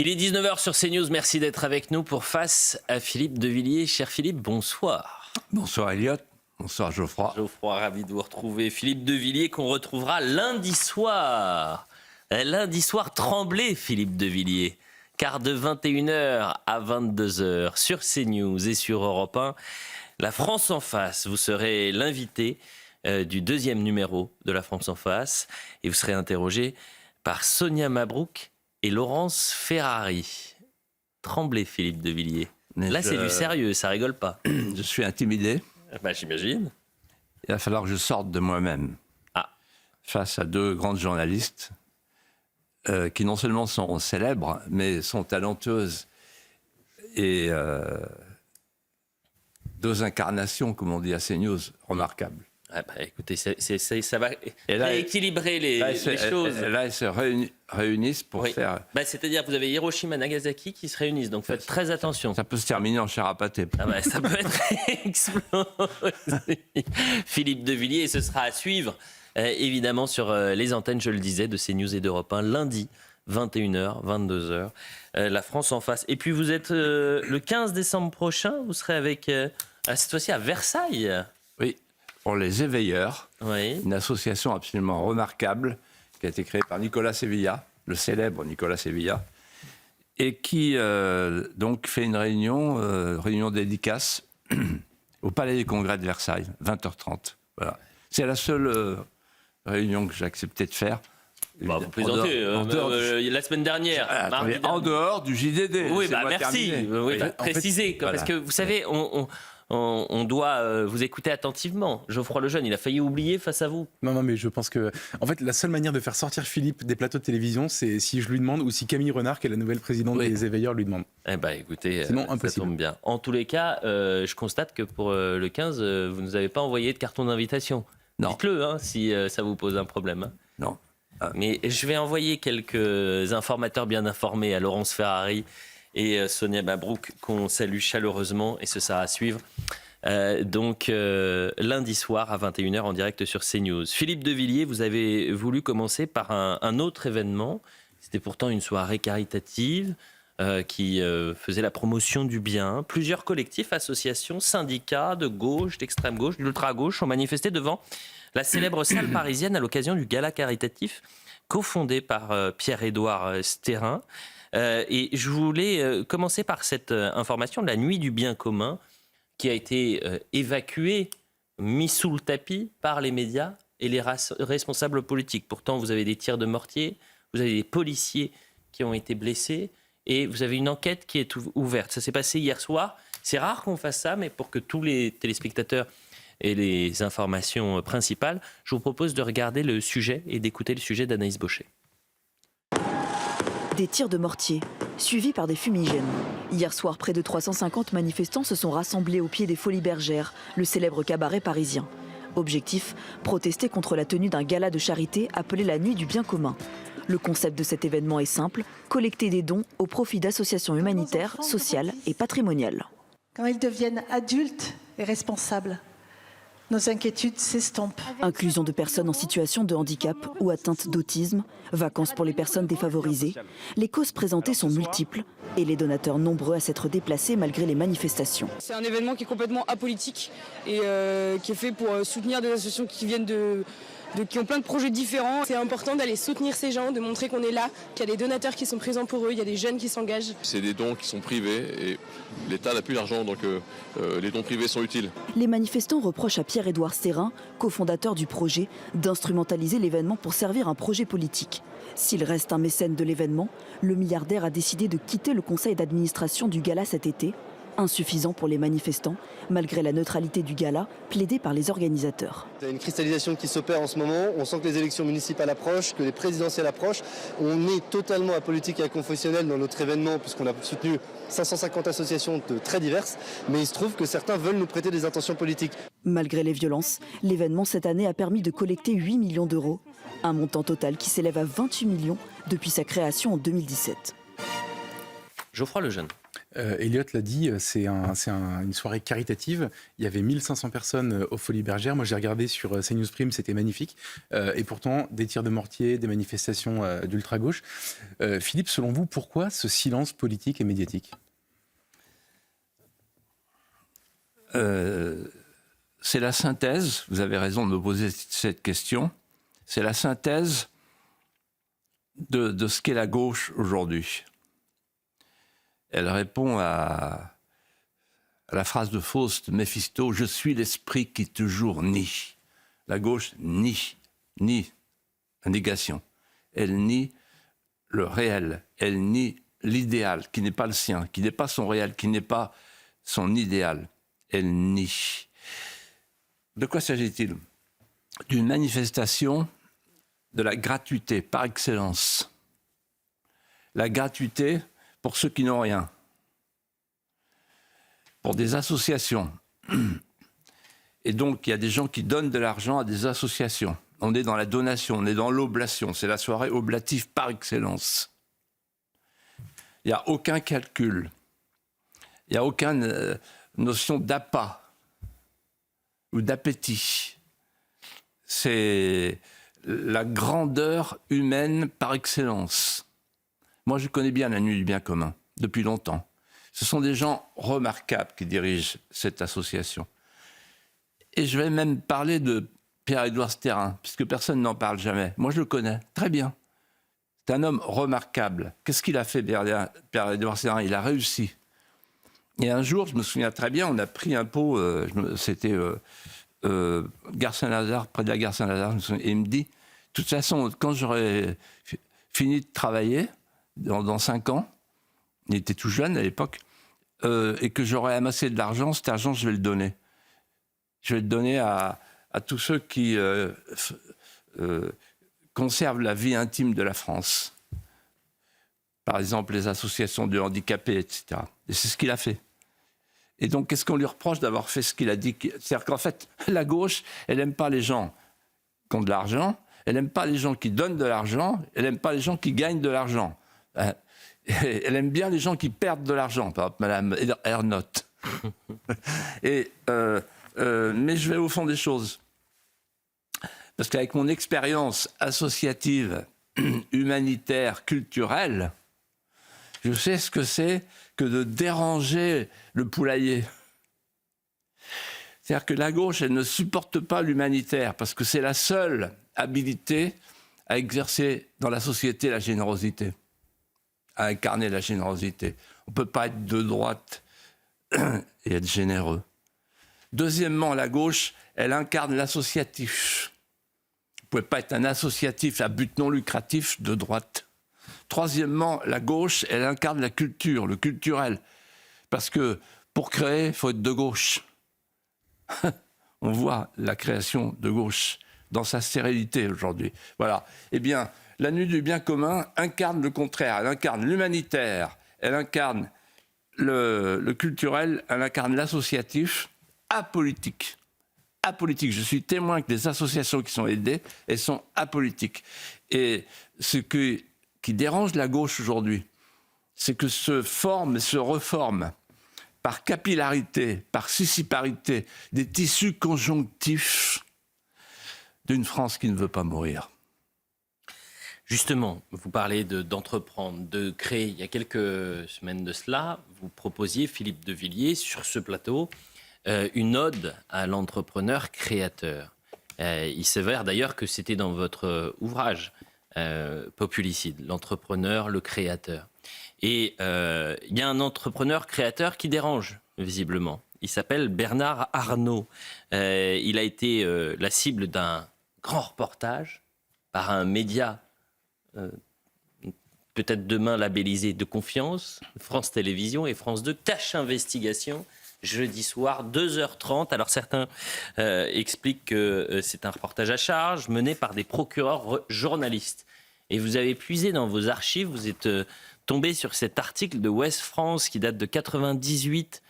Il est 19h sur CNews, merci d'être avec nous pour Face à Philippe de Villiers. Cher Philippe, bonsoir. Bonsoir Elliot, bonsoir Geoffroy. Geoffroy, ravi de vous retrouver. Philippe de Villiers qu'on retrouvera lundi soir. Lundi soir, tremblez Philippe de Villiers. Car de 21h à 22h sur CNews et sur Europe 1, La France en face, vous serez l'invité du deuxième numéro de La France en face et vous serez interrogé par Sonia Mabrouk et Laurence Ferrari. Tremblez Philippe de Villiers. Là c'est du sérieux, ça rigole pas. Je suis intimidé. Bah, j'imagine. Il va falloir que je sorte de moi-même face à deux grandes journalistes qui non seulement sont célèbres, mais sont talentueuses et deux incarnations, comme on dit à CNews, remarquables. Ah bah, écoutez, ça va équilibrer les choses. Là, elles se réunissent pour faire... Bah, c'est-à-dire que vous avez Hiroshima et Nagasaki qui se réunissent, donc faites très attention. Ça peut se terminer en chair à pâté. Ah bah, ça peut être explosif. Philippe de Villiers, et ce sera à suivre, évidemment, sur les antennes, je le disais, de CNews et d'Europe 1, lundi, 21h, 22h, La France en face. Et puis vous êtes, le 15 décembre prochain, vous serez avec, cette fois-ci à Versailles. Oui. Pour les éveilleurs, une association absolument remarquable qui a été créée par Nicolas Sevilla, le célèbre Nicolas Sevilla, et qui donc fait une réunion dédicace au Palais des Congrès de Versailles, 20h30. Voilà. C'est la seule réunion que j'ai accepté de faire. Bah, vous plaisantez, la semaine dernière. En dehors du JDD. Oui, bah, merci. Oui, préciser, parce que vous savez, on doit vous écouter attentivement. Geoffroy Lejeune, il a failli oublier face à vous. Non, mais je pense que... En fait, la seule manière de faire sortir Philippe des plateaux de télévision, c'est si je lui demande ou si Camille Renard, qui est la nouvelle présidente des éveilleurs, lui demande. Eh ben, écoutez, sinon, ça impossible. tombe bien. En tous les cas, je constate que pour le 15, vous ne nous avez pas envoyé de carton d'invitation. Non. Dites-le, si ça vous pose un problème. Non. Mais je vais envoyer quelques informateurs bien informés à Laurence Ferrari et Sonia Mabrouk, qu'on salue chaleureusement, et ce sera à suivre. Lundi soir à 21h en direct sur CNews. Philippe de Villiers, vous avez voulu commencer par un autre événement. C'était pourtant une soirée caritative qui faisait la promotion du bien. Plusieurs collectifs, associations, syndicats de gauche, d'extrême gauche, d'ultra-gauche ont manifesté devant la célèbre salle parisienne à l'occasion du gala caritatif cofondé par Pierre-Édouard Stérin. Et je voulais commencer par cette information de la nuit du bien commun qui a été évacuée, mise sous le tapis par les médias et les responsables politiques. Pourtant, vous avez des tirs de mortier, vous avez des policiers qui ont été blessés et vous avez une enquête qui est ouverte. Ça s'est passé hier soir. C'est rare qu'on fasse ça, mais pour que tous les téléspectateurs aient les informations principales, je vous propose de regarder le sujet et d'écouter le sujet d'Anaïs Baucher. Des tirs de mortier, suivis par des fumigènes. Hier soir, près de 350 manifestants se sont rassemblés au pied des Folies Bergères, le célèbre cabaret parisien. Objectif, protester contre la tenue d'un gala de charité appelé la Nuit du bien commun. Le concept de cet événement est simple, collecter des dons au profit d'associations humanitaires, sociales et patrimoniales. Quand ils deviennent adultes et responsables, nos inquiétudes s'estompent. Inclusion de personnes en situation de handicap ou atteinte d'autisme, vacances pour les personnes défavorisées. Les causes présentées sont multiples et les donateurs nombreux à s'être déplacés malgré les manifestations. C'est un événement qui est complètement apolitique et qui est fait pour soutenir des associations qui viennent qui ont plein de projets différents. C'est important d'aller soutenir ces gens, de montrer qu'on est là, qu'il y a des donateurs qui sont présents pour eux, il y a des jeunes qui s'engagent. C'est des dons qui sont privés et l'État n'a plus d'argent, donc les dons privés sont utiles. Les manifestants reprochent à Pierre-Édouard Stérin, cofondateur du projet, d'instrumentaliser l'événement pour servir un projet politique. S'il reste un mécène de l'événement, le milliardaire a décidé de quitter le conseil d'administration du gala cet été. Insuffisant pour les manifestants, malgré la neutralité du gala plaidée par les organisateurs. Il y a une cristallisation qui s'opère en ce moment, on sent que les élections municipales approchent, que les présidentielles approchent. On est totalement apolitique et inconfessionnel dans notre événement puisqu'on a soutenu 550 associations très diverses, mais il se trouve que certains veulent nous prêter des intentions politiques. Malgré les violences, l'événement cette année a permis de collecter 8 millions d'euros, un montant total qui s'élève à 28 millions depuis sa création en 2017. Geoffroy Lejeune. Elliot l'a dit, c'est une soirée caritative. Il y avait 1500 personnes aux Folies Bergères. Moi, j'ai regardé sur CNews Prime, c'était magnifique. Et pourtant, des tirs de mortier, des manifestations d'ultra-gauche. Philippe, selon vous, pourquoi ce silence politique et médiatique ? C'est la synthèse, vous avez raison de me poser cette question, c'est la synthèse de ce qu'est la gauche aujourd'hui. Elle répond à la phrase de Faust, Méphisto, « Je suis l'esprit qui toujours nie ». La gauche nie la négation. Elle nie le réel, elle nie l'idéal qui n'est pas le sien, qui n'est pas son réel, qui n'est pas son idéal. Elle nie. De quoi s'agit-il ? D'une manifestation de la gratuité par excellence. La gratuité pour ceux qui n'ont rien. Pour des associations. Et donc, il y a des gens qui donnent de l'argent à des associations. On est dans la donation, on est dans l'oblation. C'est la soirée oblative par excellence. Il n'y a aucun calcul. Il n'y a aucune notion d'appât ou d'appétit. C'est la grandeur humaine par excellence. Moi, je connais bien la Nuit du bien commun, depuis longtemps. Ce sont des gens remarquables qui dirigent cette association. Et je vais même parler de Pierre-Édouard Stérin, puisque personne n'en parle jamais. Moi, je le connais très bien. C'est un homme remarquable. Qu'est-ce qu'il a fait, Pierre-Édouard Stérin ? Il a réussi. Et un jour, je me souviens très bien, on a pris un pot, c'était Gare Saint-Lazare, près de la Gare Saint-Lazare, et il me dit, de toute façon, quand j'aurai fini de travailler, dans 5 ans, il était tout jeune à l'époque, et que j'aurai amassé de l'argent, cet argent, je vais le donner. Je vais le donner à tous ceux qui conservent la vie intime de la France. Par exemple, les associations de handicapés, etc. Et c'est ce qu'il a fait. Et donc, qu'est-ce qu'on lui reproche d'avoir fait ce qu'il a dit ? C'est-à-dire qu'en fait, la gauche, elle n'aime pas les gens qui ont de l'argent, elle n'aime pas les gens qui donnent de l'argent, elle n'aime pas les gens qui gagnent de l'argent. Elle aime bien les gens qui perdent de l'argent, par exemple, Madame Ernotte. Mais je vais au fond des choses. Parce qu'avec mon expérience associative, humanitaire, culturelle, je sais ce que c'est que de déranger le poulailler. C'est-à-dire que la gauche, elle ne supporte pas l'humanitaire, parce que c'est la seule habilité à exercer dans la société la générosité, à incarner la générosité. On ne peut pas être de droite et être généreux. Deuxièmement, la gauche, elle incarne l'associatif. Vous ne pouvez pas être un associatif à but non lucratif de droite. Troisièmement, la gauche, elle incarne la culture, le culturel. Parce que pour créer, il faut être de gauche. On voit la création de gauche dans sa stérilité aujourd'hui. Voilà. Eh bien, la Nuit du bien commun incarne le contraire. Elle incarne l'humanitaire, elle incarne le culturel, elle incarne l'associatif, apolitique. Apolitique. Je suis témoin que les associations qui sont aidées, elles sont apolitiques. Et ce qui dérange la gauche aujourd'hui, c'est que se forment et se reforment par capillarité, par scissiparité, des tissus conjonctifs d'une France qui ne veut pas mourir. Justement, vous parlez d'entreprendre, de créer. Il y a quelques semaines de cela, vous proposiez, Philippe de Villiers, sur ce plateau, une ode à l'entrepreneur créateur. Il s'avère d'ailleurs que c'était dans votre ouvrage Populicide, l'entrepreneur, le créateur. Et il y a un entrepreneur créateur qui dérange, visiblement. Il s'appelle Bernard Arnault. Il a été la cible d'un grand reportage par un média, peut-être demain labellisé de confiance, France Télévisions et France 2, Cache Investigation, jeudi soir, 2h30. Alors certains expliquent que c'est un reportage à charge mené par des procureurs journalistes. Et vous avez puisé dans vos archives, vous êtes tombé sur cet article de Ouest France qui date de 98.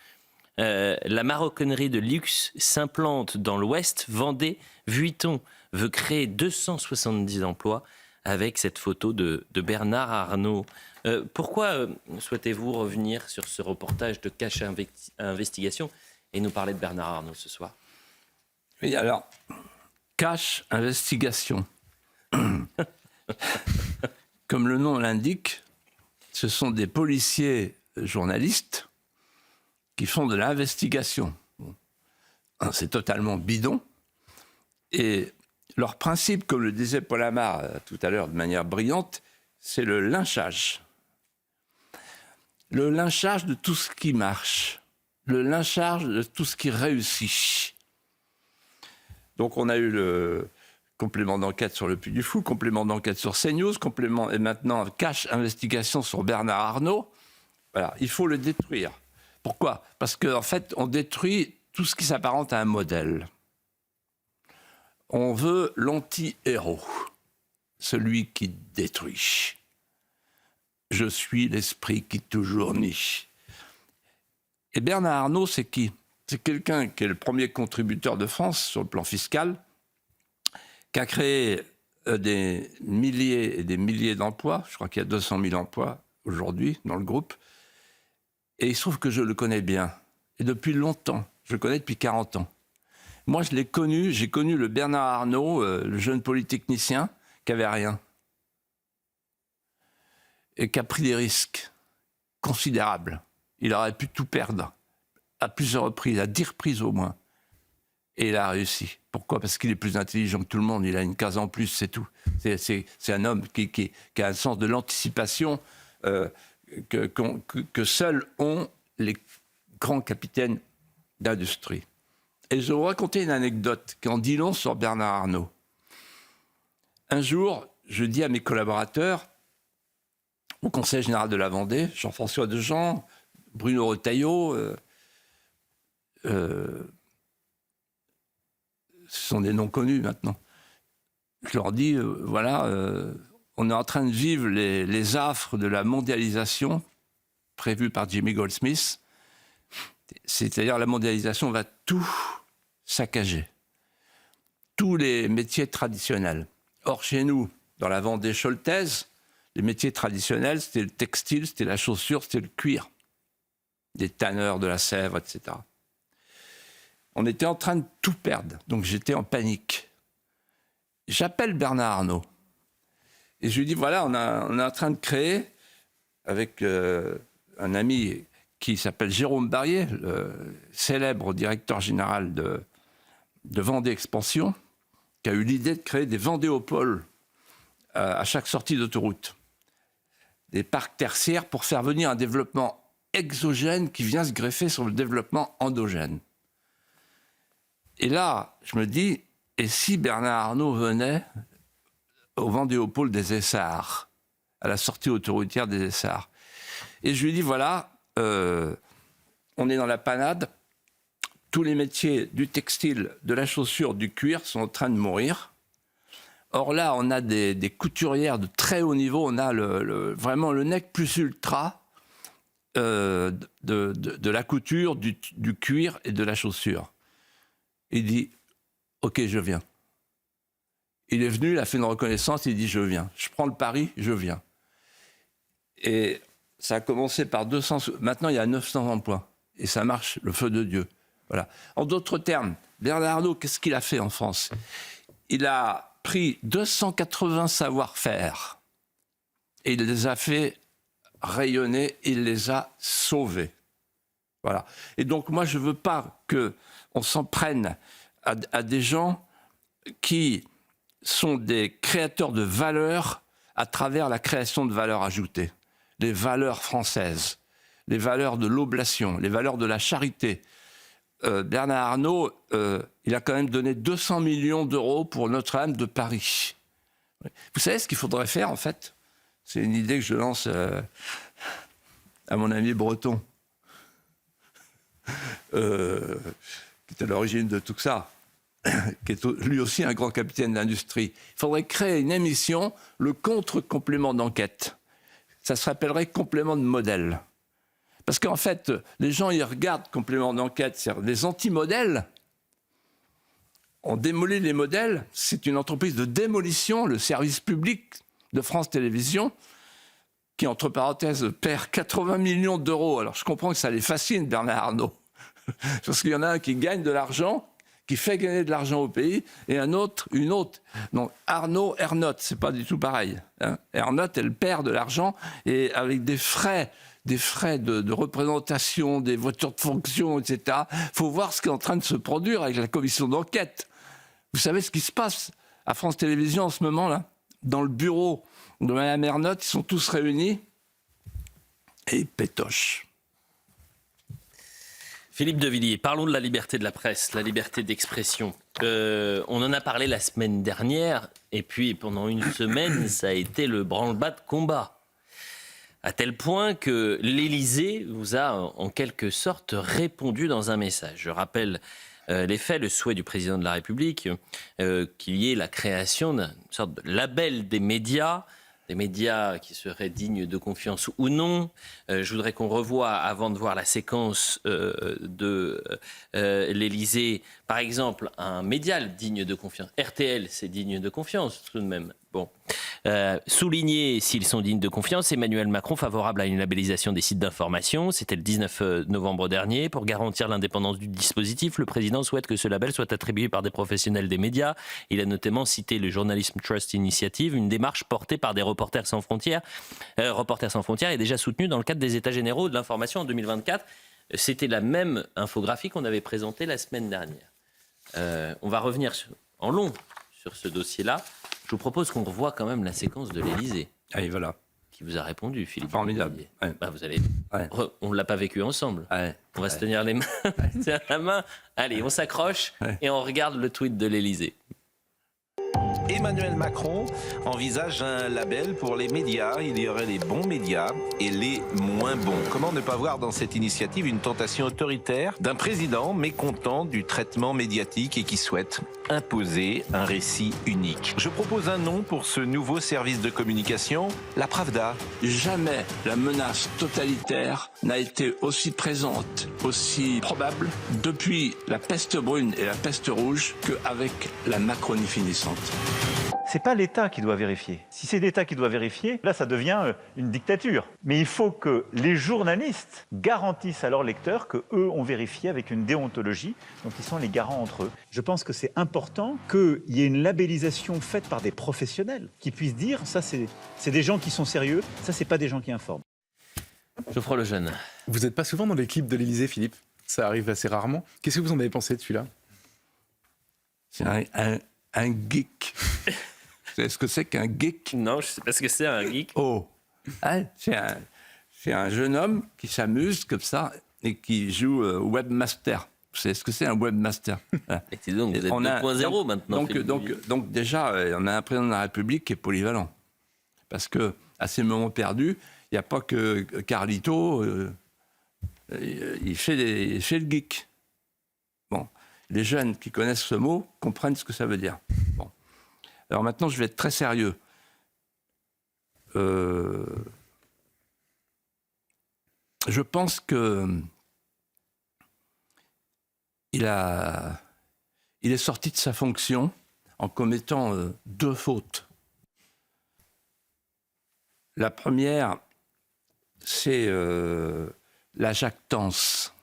La maroquinerie de luxe s'implante dans l'Ouest. Vendée, Vuitton veut créer 270 emplois avec cette photo de Bernard Arnault. Pourquoi souhaitez-vous revenir sur ce reportage de Cache Investigation et nous parler de Bernard Arnault ce soir? Oui, alors, Cache Investigation. Comme le nom l'indique, ce sont des policiers journalistes qui font de l'investigation. C'est totalement bidon. Et leur principe, comme le disait Paul Amar tout à l'heure de manière brillante, c'est le lynchage. Le lynchage de tout ce qui marche. Le lynchage de tout ce qui réussit. Donc on a eu le complément d'enquête sur le Puy du Fou, complément d'enquête sur CNews, complément et maintenant Cache Investigation sur Bernard Arnault. Voilà, il faut le détruire. Pourquoi? Parce qu'en fait, on détruit tout ce qui s'apparente à un modèle. On veut l'anti-héros, celui qui détruit. Je suis l'esprit qui toujours nie. Et Bernard Arnault, c'est qui? C'est quelqu'un qui est le premier contributeur de France sur le plan fiscal, qui a créé des milliers et des milliers d'emplois. Je crois qu'il y a 200 000 emplois aujourd'hui dans le groupe. Et il se trouve que je le connais bien. Et depuis longtemps. Je le connais depuis 40 ans. Moi, je l'ai connu. J'ai connu le Bernard Arnault, le jeune polytechnicien, qui n'avait rien. Et qui a pris des risques considérables. Il aurait pu tout perdre. À plusieurs reprises, à 10 reprises au moins. Et il a réussi. Pourquoi? Parce qu'il est plus intelligent que tout le monde. Il a une case en plus, c'est tout. C'est un homme qui a un sens de l'anticipation que seuls ont les grands capitaines d'industrie. Et je vais vous raconter une anecdote qui en dit long sur Bernard Arnault. Un jour, je dis à mes collaborateurs, au Conseil général de la Vendée, Jean-François Dejean, Bruno Retailleau, ce sont des noms connus maintenant. Je leur dis, on est en train de vivre les affres de la mondialisation prévue par Jimmy Goldsmith. C'est-à-dire la mondialisation va tout saccager. Tous les métiers traditionnels. Or, chez nous, dans la Vendée choltaise, les métiers traditionnels, c'était le textile, c'était la chaussure, c'était le cuir. Des tanneurs, de la Sèvre, etc. On était en train de tout perdre, donc j'étais en panique. J'appelle Bernard Arnault et je lui dis, voilà, on est en train de créer, avec un ami qui s'appelle Jérôme Barrier, le célèbre directeur général de Vendée Expansion, qui a eu l'idée de créer des vendéopoles à chaque sortie d'autoroute. Des parcs tertiaires pour faire venir un développement exogène qui vient se greffer sur le développement endogène. Et là, je me dis, et si Bernard Arnault venait au vendéopole des Essarts, à la sortie autoroutière des Essarts? Et je lui dis, voilà, on est dans la panade, tous les métiers du textile, de la chaussure, du cuir sont en train de mourir. Or là, on a des couturières de très haut niveau, on a vraiment le nec plus ultra de la couture, du cuir et de la chaussure. Il dit, OK, je viens. Il est venu, il a fait une reconnaissance, il dit, je viens. Je prends le pari, je viens. Et ça a commencé par 200... Maintenant, il y a 900 emplois. Et ça marche, le feu de Dieu. Voilà. En d'autres termes, Bernard Arnault, qu'est-ce qu'il a fait en France? Il a pris 280 savoir-faire et il les a fait rayonner, il les a sauvés. Voilà. Et donc, moi, je ne veux pas qu'on s'en prenne à des gens qui sont des créateurs de valeurs à travers la création de valeurs ajoutées. Les valeurs françaises, les valeurs de l'oblation, les valeurs de la charité. Bernard Arnault, il a quand même donné 200 millions d'euros pour Notre-Dame de Paris. Vous savez ce qu'il faudrait faire, en fait? C'est une idée que je lance à mon ami breton, qui est à l'origine de tout ça, qui est lui aussi un grand capitaine d'industrie. Il faudrait créer une émission, le contre-complément d'enquête. Ça se rappellerait complément de modèle. Parce qu'en fait, les gens, ils regardent complément d'enquête, c'est-à-dire des anti-modèles. On démolit les modèles, c'est une entreprise de démolition, le service public de France Télévisions, qui, entre parenthèses, perd 80 millions d'euros. Alors, je comprends que ça les fascine, Bernard Arnault. Parce qu'il y en a un qui gagne de l'argent, qui fait gagner de l'argent au pays, et une autre. Donc, Arnault, Ernotte, c'est pas du tout pareil. Hein. Ernotte, elle perd de l'argent, et avec des frais de représentation, des voitures de fonction, etc. Il faut voir ce qui est en train de se produire avec la commission d'enquête. Vous savez ce qui se passe à France Télévisions en ce moment-là? Dans le bureau de Mme Ernotte, ils sont tous réunis et ils pétochent. Philippe de Villiers, parlons de la liberté de la presse, la liberté d'expression. On en a parlé la semaine dernière, et puis pendant une semaine, ça a été le branle-bas de combat. À tel point que l'Élysée vous a en quelque sorte répondu dans un message. Je rappelle les faits, le souhait du président de la République, qu'il y ait la création d'une sorte de label des médias qui seraient dignes de confiance ou non. Je voudrais qu'on revoie, avant de voir la séquence de l'Élysée, par exemple, un média digne de confiance. RTL, c'est digne de confiance tout de même. Bon. Souligner s'ils sont dignes de confiance, Emmanuel Macron favorable à une labellisation des sites d'information. C'était le 19 novembre dernier. Pour garantir l'indépendance du dispositif, le président souhaite que ce label soit attribué par des professionnels des médias. Il a notamment cité le Journalism Trust Initiative, une démarche portée par des Reporters sans frontières. Reporters sans frontières est déjà soutenue dans le cadre des États généraux de l'information en 2024. C'était la même infographie qu'on avait présentée la semaine dernière. On va revenir en long sur ce dossier-là. Je vous propose qu'on revoie quand même la séquence de l'Élysée. Allez, voilà. Qui vous a répondu, Philippe. Formidable. Ouais. Bah, vous allez... Ouais. On ne l'a pas vécu ensemble. Ouais. On va se tenir les mains. La main. Allez, on s'accroche et on regarde le tweet de l'Élysée. Emmanuel Macron envisage un label pour les médias. Il y aurait les bons médias et les moins bons. Comment ne pas voir dans cette initiative une tentation autoritaire d'un président mécontent du traitement médiatique et qui souhaite imposer un récit unique? Je propose un nom pour ce nouveau service de communication, la Pravda. Jamais la menace totalitaire n'a été aussi présente, aussi probable depuis la peste brune et la peste rouge qu'avec la Macronie finissante. C'est pas l'État qui doit vérifier. Si c'est l'État qui doit vérifier, là ça devient une dictature. Mais il faut que les journalistes garantissent à leurs lecteurs qu'eux ont vérifié avec une déontologie, donc ils sont les garants entre eux. Je pense que c'est important qu'il y ait une labellisation faite par des professionnels qui puissent dire ça c'est des gens qui sont sérieux, ça c'est pas des gens qui informent. Geoffroy Lejeune. Vous n'êtes pas souvent dans les clips de l'Élysée, Philippe. Ça arrive assez rarement. Qu'est-ce que vous en avez pensé de celui-là? C'est un geek. Vous savez ce que c'est qu'un geek? Non, je ne sais pas ce que c'est un geek. Oh, c'est un jeune homme qui s'amuse comme ça et qui joue webmaster. Vous savez ce que c'est un webmaster? Et donc, vous êtes 2.0 maintenant. Donc déjà, on a un président de la République qui est polyvalent. Parce qu'à ces moments perdus, il n'y a pas que Carlito, il fait le geek. Bon, les jeunes qui connaissent ce mot comprennent ce que ça veut dire. Bon. Alors maintenant, je vais être très sérieux. Je pense que il est sorti de sa fonction en commettant deux fautes. La première, c'est la jactance,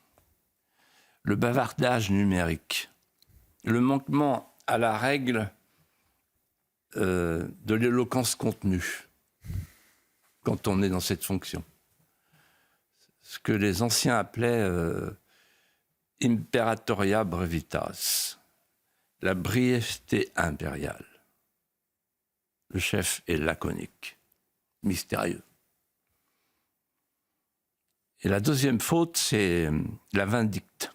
le bavardage numérique, le manquement à la règle de l'éloquence contenue quand on est dans cette fonction. Ce que les anciens appelaient imperatoria brevitas, la brièveté impériale. Le chef est laconique, mystérieux. Et la deuxième faute, c'est la vindicte.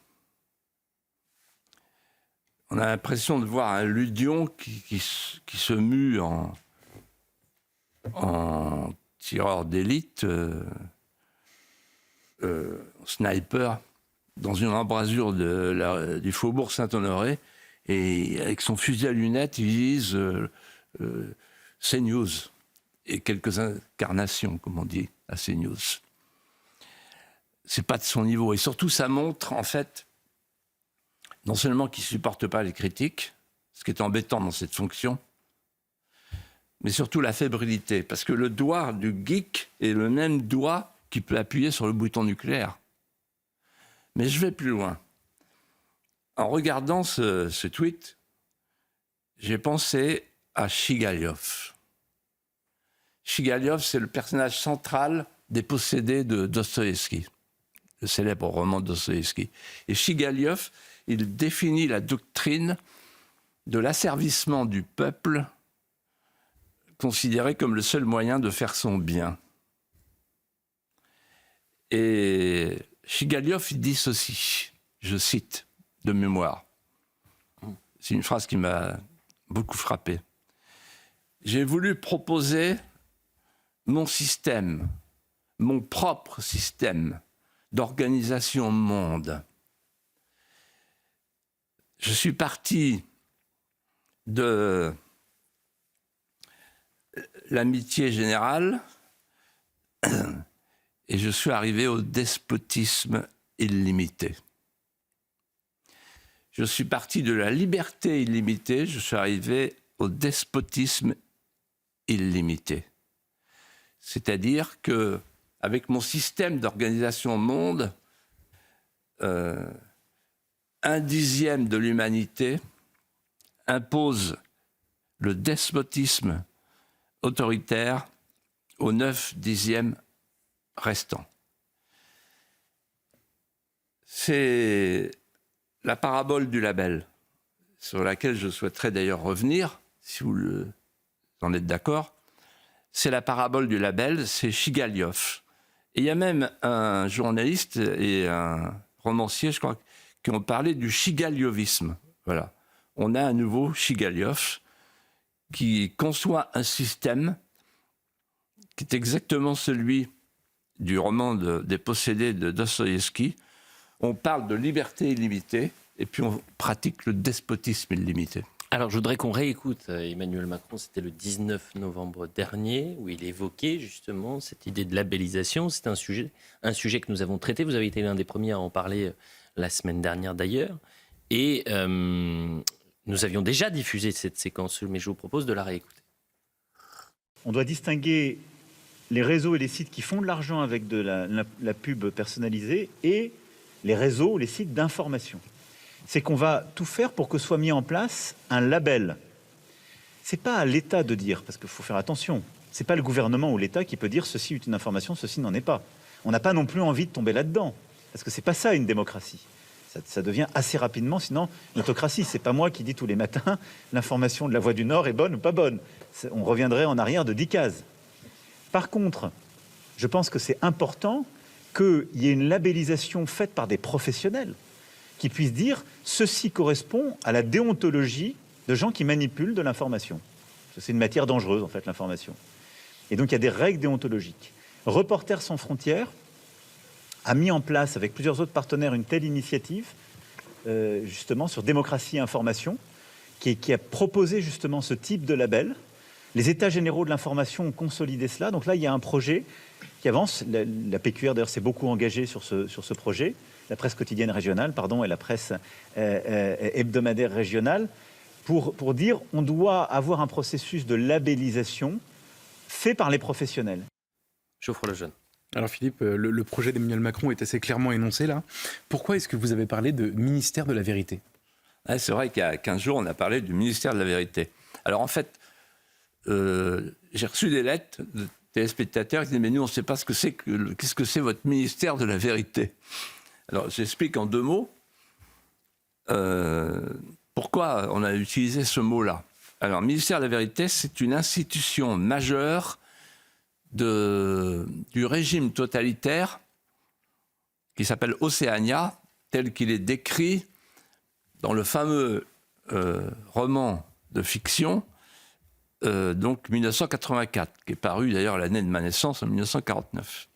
On a l'impression de voir un Ludion qui se mue en tireur d'élite, sniper, dans une embrasure du faubourg Saint-Honoré, et avec son fusil à lunettes, il vise CNews et quelques incarnations, comme on dit, à CNews. C'est pas de son niveau. Et surtout, ça montre, en fait, non seulement qu'il ne supporte pas les critiques, ce qui est embêtant dans cette fonction, mais surtout la fébrilité. Parce que le doigt du geek est le même doigt qui peut appuyer sur le bouton nucléaire. Mais je vais plus loin. En regardant ce tweet, j'ai pensé à Chigaliov. Chigaliov, c'est le personnage central des Possédés de Dostoïevski, le célèbre roman de Dostoïevski. Et Chigaliov, il définit la doctrine de l'asservissement du peuple, considéré comme le seul moyen de faire son bien. Et Chigaliov, il dit ceci, je cite de mémoire. C'est une phrase qui m'a beaucoup frappé. J'ai voulu proposer mon système, mon propre système d'organisation monde. Je suis parti de l'amitié générale et je suis arrivé au despotisme illimité. Je suis parti de la liberté illimitée, je suis arrivé au despotisme illimité. C'est-à-dire que, avec mon système d'organisation monde, 1/10 de l'humanité impose le despotisme autoritaire aux 9/10 restants. C'est la parabole du label, sur laquelle je souhaiterais d'ailleurs revenir, si vous en êtes d'accord. C'est la parabole du label, c'est Chigaliov. Et il y a même un journaliste et un romancier, je crois, qui ont parlé du chigaliovisme. Voilà. On a à nouveau Chigaliov qui conçoit un système qui est exactement celui du roman des Possédés de Dostoïevski. On parle de liberté illimitée et puis on pratique le despotisme illimité. Alors, je voudrais qu'on réécoute Emmanuel Macron, c'était le 19 novembre dernier, où il évoquait justement cette idée de labellisation. C'est un sujet que nous avons traité. Vous avez été l'un des premiers à en parler la semaine dernière d'ailleurs. Et nous avions déjà diffusé cette séquence, mais je vous propose de la réécouter. On doit distinguer les réseaux et les sites qui font de l'argent avec de la pub personnalisée et les réseaux, les sites d'information. C'est qu'on va tout faire pour que soit mis en place un label. C'est pas à l'État de dire, parce qu'il faut faire attention. C'est pas le gouvernement ou l'État qui peut dire ceci est une information, ceci n'en est pas. On n'a pas non plus envie de tomber là-dedans, parce que c'est pas ça une démocratie. Ça devient assez rapidement, sinon une autocratie. C'est pas moi qui dis tous les matins l'information de la Voix du Nord est bonne ou pas bonne. On reviendrait en arrière de 10 cases. Par contre, je pense que c'est important qu'il y ait une labellisation faite par des professionnels qui puissent dire ceci correspond à la déontologie de gens qui manipulent de l'information. C'est une matière dangereuse, en fait, l'information. Et donc, il y a des règles déontologiques. Reporters sans frontières a mis en place, avec plusieurs autres partenaires, une telle initiative, justement, sur démocratie et information, qui a proposé justement ce type de label. Les États généraux de l'information ont consolidé cela. Donc là, il y a un projet qui avance. La PQR, d'ailleurs, s'est beaucoup engagée sur ce projet. La presse quotidienne régionale, et la presse hebdomadaire régionale, pour dire on doit avoir un processus de labellisation fait par les professionnels. Geoffroy Lejeune. Alors Philippe, le projet d'Emmanuel Macron est assez clairement énoncé là. Pourquoi est-ce que vous avez parlé de ministère de la vérité ? C'est vrai qu'il y a 15 jours, on a parlé du ministère de la vérité. Alors en fait, j'ai reçu des lettres de téléspectateurs qui disent « Mais nous, on ne sait pas qu'est-ce que c'est votre ministère de la vérité ?» Alors, j'explique en 2 mots pourquoi on a utilisé ce mot-là. Alors, ministère de la vérité, c'est une institution majeure du régime totalitaire qui s'appelle Océania, tel qu'il est décrit dans le fameux roman de fiction, donc 1984, qui est paru d'ailleurs l'année de ma naissance, en 1949.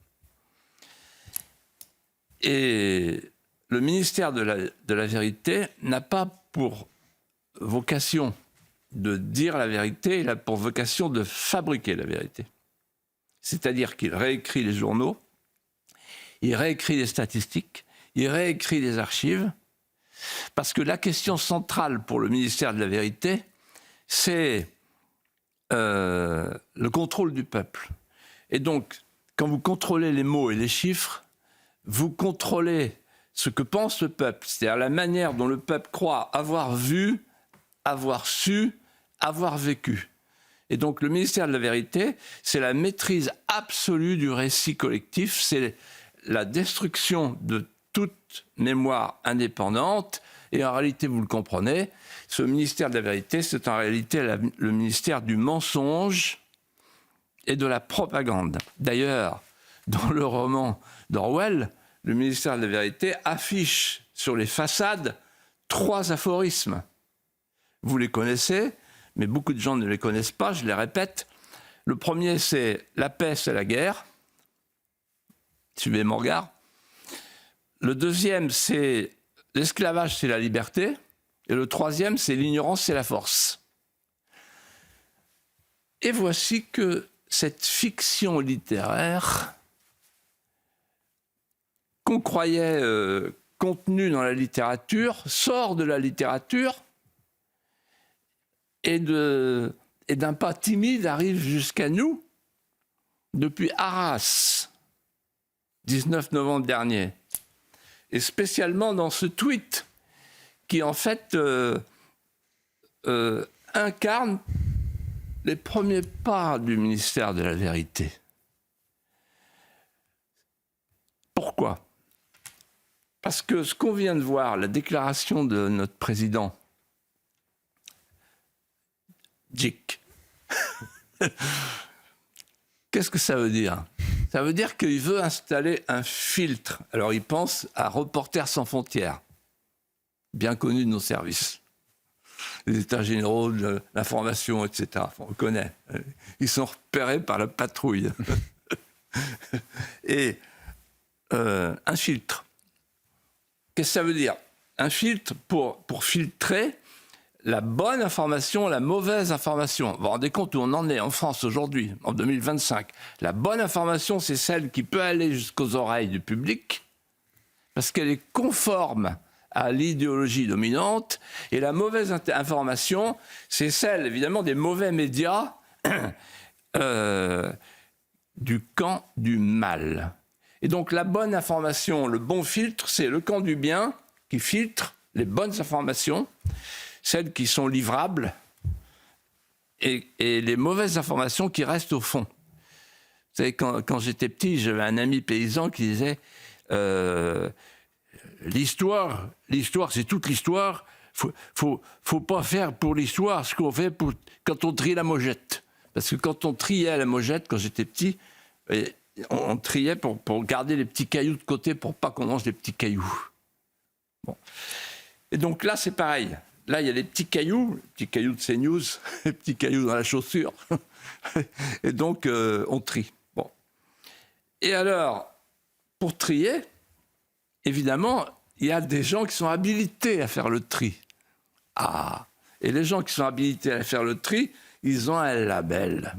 Et le ministère de la vérité n'a pas pour vocation de dire la vérité, il a pour vocation de fabriquer la vérité. C'est-à-dire qu'il réécrit les journaux, il réécrit les statistiques, il réécrit les archives, parce que la question centrale pour le ministère de la vérité, c'est le contrôle du peuple. Et donc, quand vous contrôlez les mots et les chiffres, vous contrôlez ce que pense le peuple, c'est-à-dire la manière dont le peuple croit avoir vu, avoir su, avoir vécu. Et donc le ministère de la Vérité, c'est la maîtrise absolue du récit collectif, c'est la destruction de toute mémoire indépendante. Et en réalité, vous le comprenez, ce ministère de la Vérité, c'est en réalité le ministère du mensonge et de la propagande. D'ailleurs, dans le roman d'Orwell, le ministère de la Vérité affiche sur les façades 3 aphorismes. Vous les connaissez, mais beaucoup de gens ne les connaissent pas, je les répète. Le premier, c'est « La paix, c'est la guerre ». Suivez mon regard. Le deuxième, c'est « L'esclavage, c'est la liberté ». Et le troisième, c'est « L'ignorance, c'est la force ». Et voici que cette fiction littéraire qu'on croyait contenue dans la littérature sort de la littérature et d'un pas timide arrive jusqu'à nous depuis Arras, 19 novembre dernier. Et spécialement dans ce tweet qui en fait incarne les premiers pas du ministère de la Vérité. Pourquoi ? Parce que ce qu'on vient de voir, la déclaration de notre président, Dick, qu'est-ce que ça veut dire ? Ça veut dire qu'il veut installer un filtre. Alors il pense à Reporters sans frontières, bien connu de nos services. Les états généraux de l'information, etc. On connaît. Ils sont repérés par la patrouille. Et un filtre. Qu'est-ce que ça veut dire ? Un filtre pour filtrer la bonne information, la mauvaise information. Vous vous rendez compte où on en est en France aujourd'hui, en 2025. La bonne information, c'est celle qui peut aller jusqu'aux oreilles du public, parce qu'elle est conforme à l'idéologie dominante. Et la mauvaise information, c'est celle, évidemment, des mauvais médias du camp du mal. Et donc la bonne information, le bon filtre, c'est le camp du bien qui filtre les bonnes informations, celles qui sont livrables, et les mauvaises informations qui restent au fond. Vous savez, quand j'étais petit, j'avais un ami paysan qui disait l'histoire, c'est toute l'histoire. Faut pas faire pour l'histoire ce qu'on fait quand on trie la mojette. Parce que quand on triait la mojette, quand j'étais petit, on triait pour garder les petits cailloux de côté pour pas qu'on mange les petits cailloux. Bon. Et donc là, c'est pareil. Là, il y a les petits cailloux de CNews, les petits cailloux dans la chaussure. Et donc, on trie. Bon. Et alors, pour trier, évidemment, il y a des gens qui sont habilités à faire le tri. Ah. Et les gens qui sont habilités à faire le tri, ils ont un label.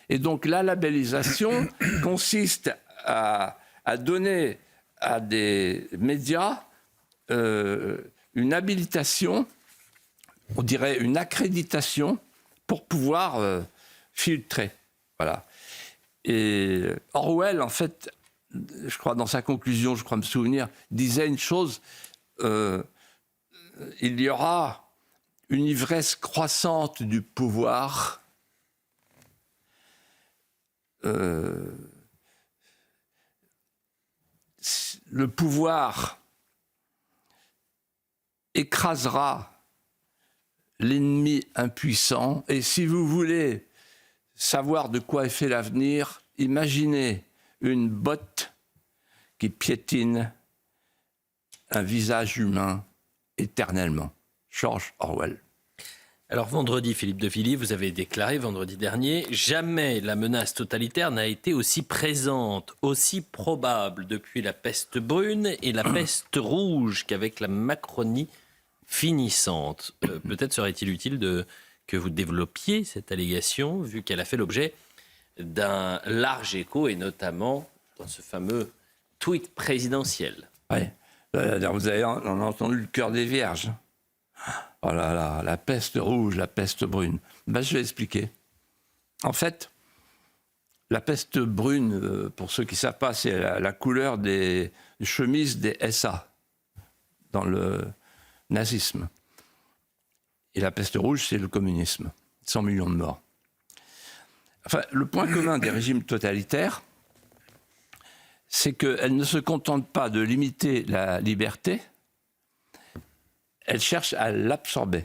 Et donc la labellisation consiste à donner à des médias une habilitation, on dirait une accréditation, pour pouvoir filtrer. Voilà. Et Orwell, en fait, je crois dans sa conclusion, je crois me souvenir, disait une chose, il y aura une ivresse croissante du pouvoir, le pouvoir écrasera l'ennemi impuissant. Et si vous voulez savoir de quoi est fait l'avenir, imaginez une botte qui piétine un visage humain éternellement. George Orwell. Alors vendredi, Philippe de Villiers, vous avez déclaré vendredi dernier « Jamais la menace totalitaire n'a été aussi présente, aussi probable depuis la peste brune et la peste rouge qu'avec la Macronie finissante ». Peut-être serait-il utile que vous développiez cette allégation, vu qu'elle a fait l'objet d'un large écho, et notamment dans ce fameux tweet présidentiel. Oui, vous avez entendu le cœur des vierges. Oh là là, la peste rouge, la peste brune. Ben, je vais expliquer. En fait, la peste brune, pour ceux qui ne savent pas, c'est la couleur des chemises des SA dans le nazisme. Et la peste rouge, c'est le communisme. 100 millions de morts. Enfin, le point commun des régimes totalitaires, c'est qu'elles ne se contentent pas de limiter la liberté, elles cherchent à l'absorber.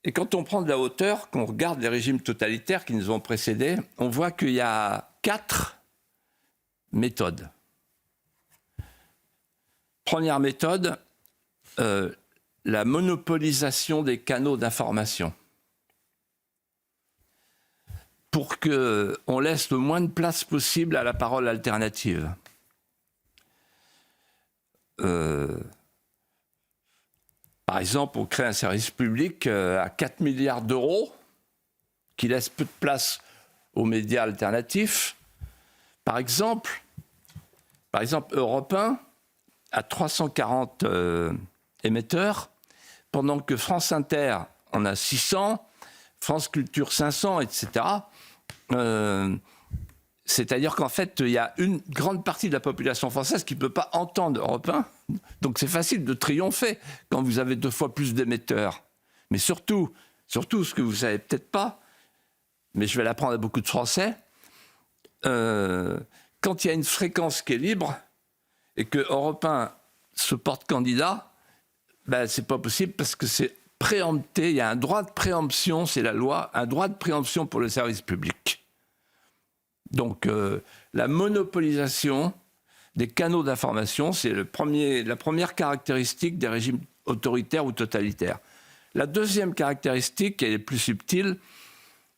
Et quand on prend de la hauteur, qu'on regarde les régimes totalitaires qui nous ont précédés, on voit qu'il y a 4 méthodes. Première méthode, la monopolisation des canaux d'information. Pour qu'on laisse le moins de place possible à la parole alternative. Par exemple, on crée un service public à 4 milliards d'euros qui laisse peu de place aux médias alternatifs. Par exemple, Europe 1 a 340 émetteurs, pendant que France Inter en a 600, France Culture 500, etc. C'est-à-dire qu'en fait, il y a une grande partie de la population française qui ne peut pas entendre Europe 1. Donc c'est facile de triompher quand vous avez 2 fois plus d'émetteurs. Mais surtout, ce que vous ne savez peut-être pas, mais je vais l'apprendre à beaucoup de Français, quand il y a une fréquence qui est libre et que Europe 1 se porte candidat, ben, c'est pas possible parce que c'est préempté, il y a un droit de préemption, c'est la loi, un droit de préemption pour le service public. Donc la monopolisation des canaux d'information, c'est la première caractéristique des régimes autoritaires ou totalitaires. La deuxième caractéristique, elle est plus subtile,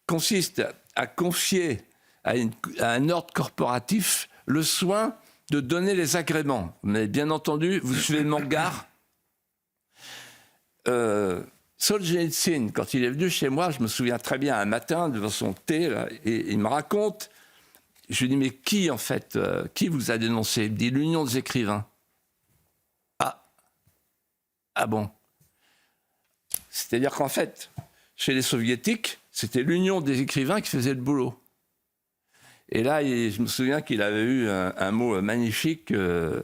consiste à confier à un ordre corporatif le soin de donner les agréments. Mais bien entendu, vous suivez le Mangar. Solzhenitsyn, quand il est venu chez moi, je me souviens très bien, un matin, devant son thé, là, et il me raconte, je lui dis, mais qui, en fait, qui vous a dénoncé? Il me dit, l'Union des écrivains. Ah bon? C'est-à-dire qu'en fait, chez les soviétiques, c'était l'Union des écrivains qui faisait le boulot. Et là, je me souviens qu'il avait eu un mot magnifique. Il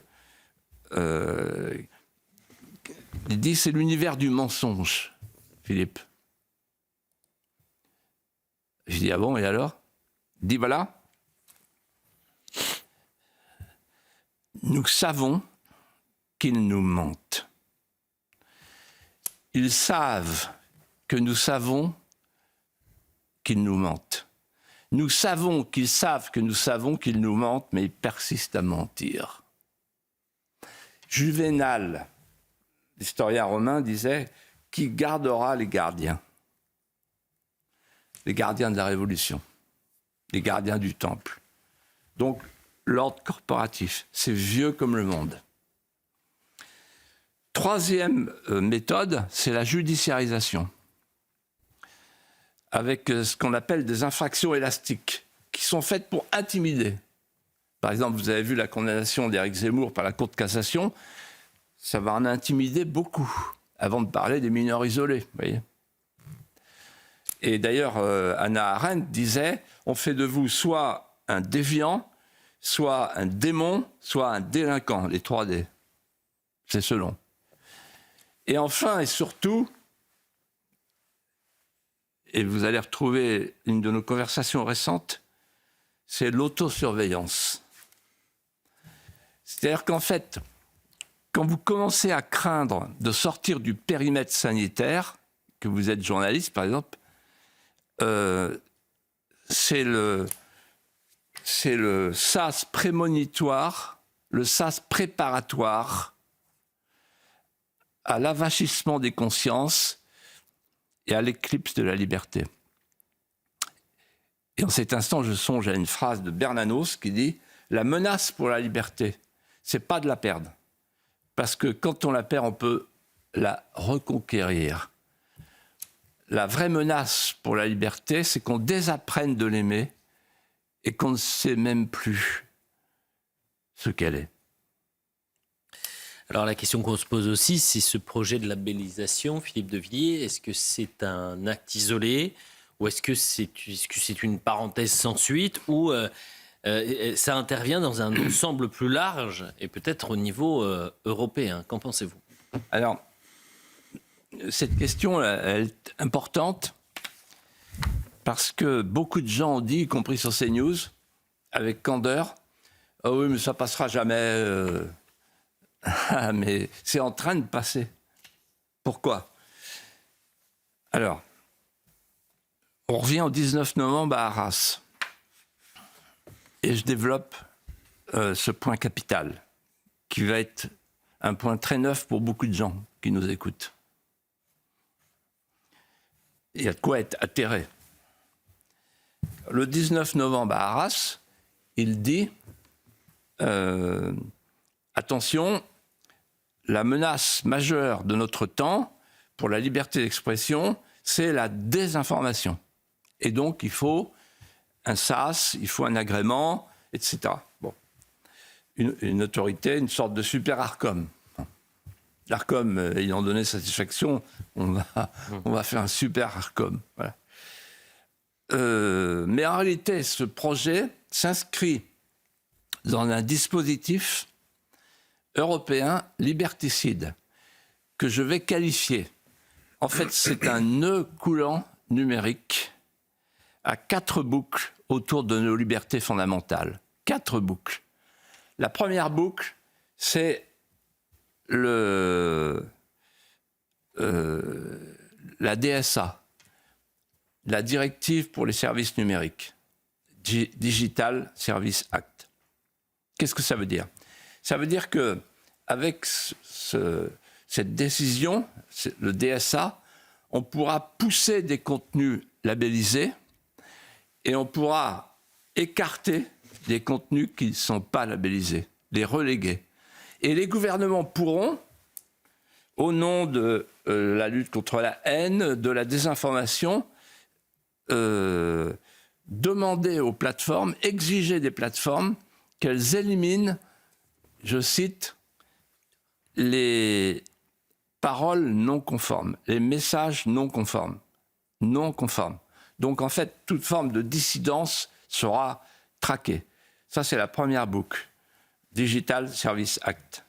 dit, c'est l'univers du mensonge, Philippe. Je dis, ah bon, et alors? Il dit, voilà, nous savons qu'ils nous mentent. Ils savent que nous savons qu'ils nous mentent. Nous savons qu'ils savent que nous savons qu'ils nous mentent, mais ils persistent à mentir. Juvénal, l'historien romain, disait « Qui gardera les gardiens ?» Les gardiens de la Révolution, les gardiens du Temple. Donc, l'ordre corporatif, c'est vieux comme le monde. Troisième méthode, c'est la judiciarisation, avec ce qu'on appelle des infractions élastiques, qui sont faites pour intimider. Par exemple, vous avez vu la condamnation d'Éric Zemmour par la Cour de cassation, ça va en intimider beaucoup, avant de parler des mineurs isolés. Vous voyez. Et d'ailleurs, Hannah Arendt disait, on fait de vous soit un déviant, soit un démon, soit un délinquant, les 3D. C'est selon. Et enfin et surtout, et vous allez retrouver une de nos conversations récentes, c'est l'autosurveillance. C'est-à-dire qu'en fait, quand vous commencez à craindre de sortir du périmètre sanitaire, que vous êtes journaliste par exemple, c'est le sas prémonitoire, le sas préparatoire à l'avachissement des consciences et à l'éclipse de la liberté. Et en cet instant, je songe à une phrase de Bernanos qui dit « La menace pour la liberté, c'est pas de la perdre. Parce que quand on la perd, on peut la reconquérir. La vraie menace pour la liberté, c'est qu'on désapprenne de l'aimer et qu'on ne sait même plus ce qu'elle est. » Alors la question qu'on se pose aussi, c'est ce projet de labellisation, Philippe de Villiers, est-ce que c'est un acte isolé ou est-ce que c'est une parenthèse sans suite ou ça intervient dans un ensemble plus large et peut-être au niveau européen? Qu'en pensez-vous? Alors, cette question elle est importante parce que beaucoup de gens ont dit, y compris sur CNews, avec candeur, « Ah oui, mais ça passera jamais. Mais c'est en train de passer. Pourquoi? Alors, on revient au 19 novembre à Arras. Et je développe ce point capital, qui va être un point très neuf pour beaucoup de gens qui nous écoutent. Il y a de quoi être atterré. Le 19 novembre à Arras, il dit attention, la menace majeure de notre temps pour la liberté d'expression, c'est la désinformation. Et donc, il faut un SAS, il faut un agrément, etc. Bon. Une autorité, une sorte de super ARCOM. L'ARCOM ayant donné satisfaction, on va faire un super ARCOM. Voilà. Mais en réalité, ce projet s'inscrit dans un dispositif européen liberticide que je vais qualifier. En fait, c'est un nœud coulant numérique à 4 boucles autour de nos libertés fondamentales. 4 boucles. La première boucle, c'est la DSA, la directive pour les services numériques, Digital Service Act. Qu'est-ce que ça veut dire? Ça veut dire qu'avec cette décision, le DSA, on pourra pousser des contenus labellisés et on pourra écarter des contenus qui ne sont pas labellisés, les reléguer. Et les gouvernements pourront, au nom de la lutte contre la haine, de la désinformation, demander aux plateformes, exiger des plateformes qu'elles éliminent, je cite, les paroles non conformes, les messages non conformes. Non conformes. Donc en fait, toute forme de dissidence sera traquée. Ça, c'est la première boucle. Digital Service Act.